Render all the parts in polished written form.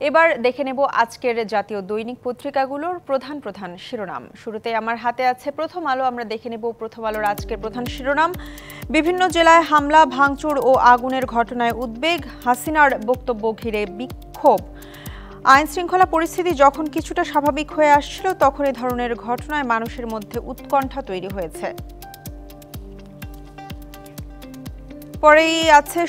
এবার দেখে নেব আজকের জাতীয় দৈনিক পত্রিকাগুলোর প্রধান শিরোনাম। শুরুতে আমার হাতে আছে প্রথম আলো। আমরা দেখে নেব প্রথম আলোর আজকের প্রধান শিরোনাম। বিভিন্ন জেলায় হামলা, ভাঙচুর ও আগুনের ঘটনায় উদ্বেগ, হাসিনার বক্তব্য ঘিরে বিক্ষোভ। আইন শৃঙ্খলা পরিস্থিতি যখন কিছুটা স্বাভাবিক হয়ে আসছিল তখন এ ধরনের ঘটনায় মানুষের মধ্যে উৎকণ্ঠা তৈরি হয়েছে। পরেই আছে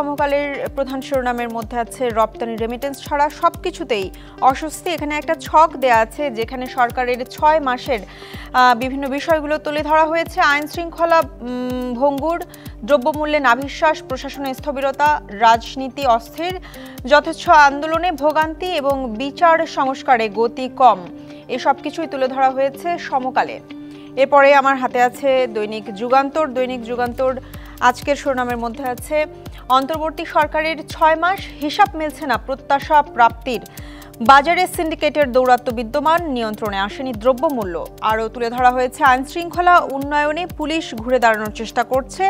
সমকালের প্রধান শিরোনামের মধ্যে আছে রপ্তানি রেমিটেন্স ছাড়া সবকিছুতেই অস্বস্তি। এখানে একটা ছক দেয়া আছে যেখানে সরকারের ৬ মাসের বিভিন্ন বিষয়গুলো তুলে ধরা হয়েছে। আইন শৃঙ্খলা ভঙ্গুর, দ্রব্যমূল্যে নাভিশ্বাস, প্রশাসনের স্থবিরতা, রাজনীতি অস্থির, যথেচ্ছ আন্দোলনে ভোগান্তি এবং বিচার সংস্কারে গতি কম, এসব কিছুই তুলে ধরা হয়েছে সমকালে। এরপরে আমার হাতে আছে দৈনিক যুগান্তর। আজকের শিরোনামের মধ্যে আছে অন্তর্বর্তী সরকারের ৬ মাস, হিসাব মিলছে না প্রত্যাশা প্রাপ্তির, বাজারে সিন্ডিকেটের দৌরাত্ম্য বিদ্যমান, নিয়ন্ত্রণে আসেনি দ্রব্যমূল্য। আরও তুলে ধরা হয়েছে আইন শৃঙ্খলা উন্নয়নে পুলিশ ঘুরে দাঁড়ানোর চেষ্টা করছে।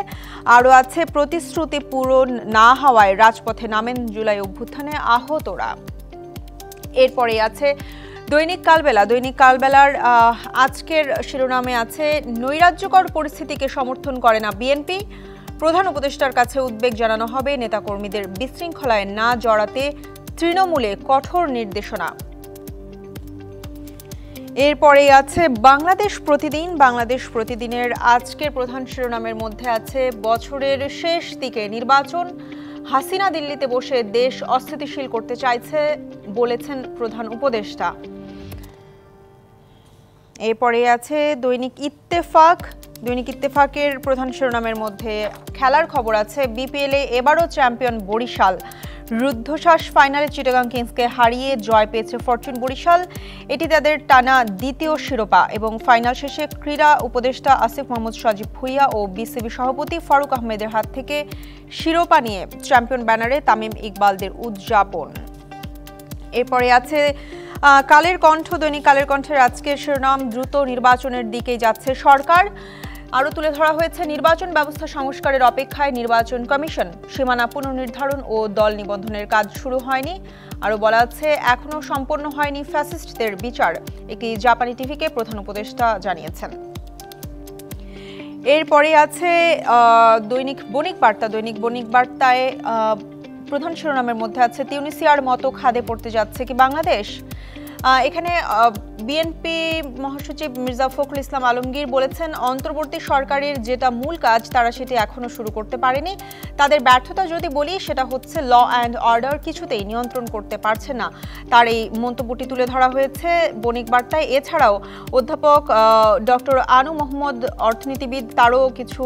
আরও আছে প্রতিশ্রুতি পূরণ না হওয়ায় রাজপথে নামেন জুলাই অভ্যুত্থানে আহতরা। এরপরে আছে দৈনিক কালবেলার আজকের শিরোনামে আছে নৈরাজ্যকর পরিস্থিতিকে সমর্থন করে না বিএনপি, প্রধান উপদেষ্টার কাছে উদ্বেগ জানানো হবে, নেতাকর্মীদের বিশৃঙ্খলায় না জড়াতে তৃণমূলে কঠোর নির্দেশনা। এরপরে আছে বাংলাদেশ প্রতিদিনের আজকের প্রধান শিরোনামের মধ্যে আছে বছরের শেষ দিকে নির্বাচন, হাসিনা দিল্লিতে বসে দেশ অস্থিতিশীল করতে চাইছে বলেছেন প্রধান উপদেষ্টা। এরপরে আছে দৈনিক ইত্তেফাকের প্রধান শিরোনামের মধ্যে খেলার খবর আছে। বিপিএলে এবারও চ্যাম্পিয়ন বরিশাল, রুদ্ধশ্বাস ফাইনালে চিটাগাং কিংসকে হারিয়ে জয় পেয়েছে ফরচুন বরিশাল, এটি তাদের টানা দ্বিতীয় শিরোপা। এবং ফাইনাল শেষে ক্রীড়া উপদেষ্টা আসিফ মাহমুদ সজীব ভুঁইয়া ও বিসিবি সভাপতি ফারুক আহমেদের হাত থেকে শিরোপা নিয়ে চ্যাম্পিয়ন ব্যানারে তামিম ইকবালদের উদযাপন। এরপরে আছে দৈনিক কালের কণ্ঠের আজকের শিরোনাম, দ্রুত নির্বাচনের দিকেই যাচ্ছে সরকার। আরও তুলে ধরা হয়েছে নির্বাচন ব্যবস্থা সংস্কারের অপেক্ষায় নির্বাচন কমিশন, সীমানা পুনর্নির্ধারণ ও দল নিবন্ধনের কাজ শুরু হয়নি। আরও বলা আছে এখনও সম্পন্ন হয়নি ফ্যাসিস্টদের বিচার, একটি জাপানি টিভিকে প্রধান উপদেষ্টা জানিয়েছেন। এরপরে আছে দৈনিক বণিক বার্তায় প্রধান শিরোনামের মধ্যে আছে তিউনিসিয়ার মতো খাদে পড়তে যাচ্ছে কি বাংলাদেশ। এখানে বিএনপি মহাসচিব মির্জা ফখরুল ইসলাম আলমগীর বলেছেন অন্তর্বর্তী সরকারের যেটা মূল কাজ তারা সেটি এখনো শুরু করতে পারেনি। তাদের ব্যর্থতা যদি বলি সেটা হচ্ছে ল অ্যান্ড অর্ডার কিছুতেই নিয়ন্ত্রণ করতে পারছে না। তার এই মন্তব্যটি তুলে ধরা হয়েছে বণিক বার্তায়। এছাড়াও অধ্যাপক ডক্টর আনু মোহাম্মদ অর্থনীতিবিদ, তারও কিছু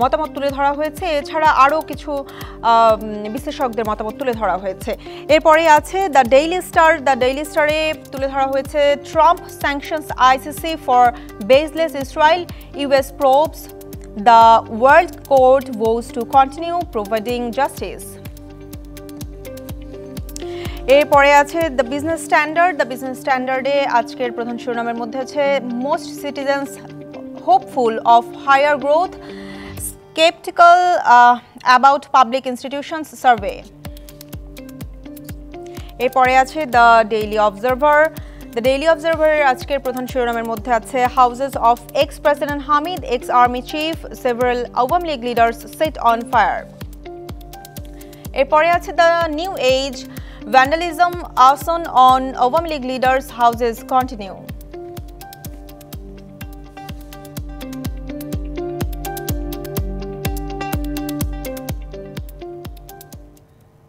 মতামত তুলে ধরা হয়েছে। এছাড়া আরও কিছু বিশেষজ্ঞদের মতামত তুলে ধরা হয়েছে। এরপরে আছে দ্য ডেইলি স্টারে তুলে ধরা হয়েছে Trump sanctions ICC for baseless Israel, US probes, the world court vows to continue providing justice. এরপরে আছে দ্য বিজনেস স্ট্যান্ডার্ডে আজকের প্রধান শিরোনামের মধ্যে আছে most citizens hopeful of higher growth, sceptical about public institutions survey. এরপরে আছে দ্য ডেইলি অবজারভার আজকের প্রধান শিরোনামের মধ্যে আছে houses of ex president Hamid, ex army chief, several Awami League leaders set on fire. এরপরে আছে the new age, vandalism arson on Awami League leaders houses continue.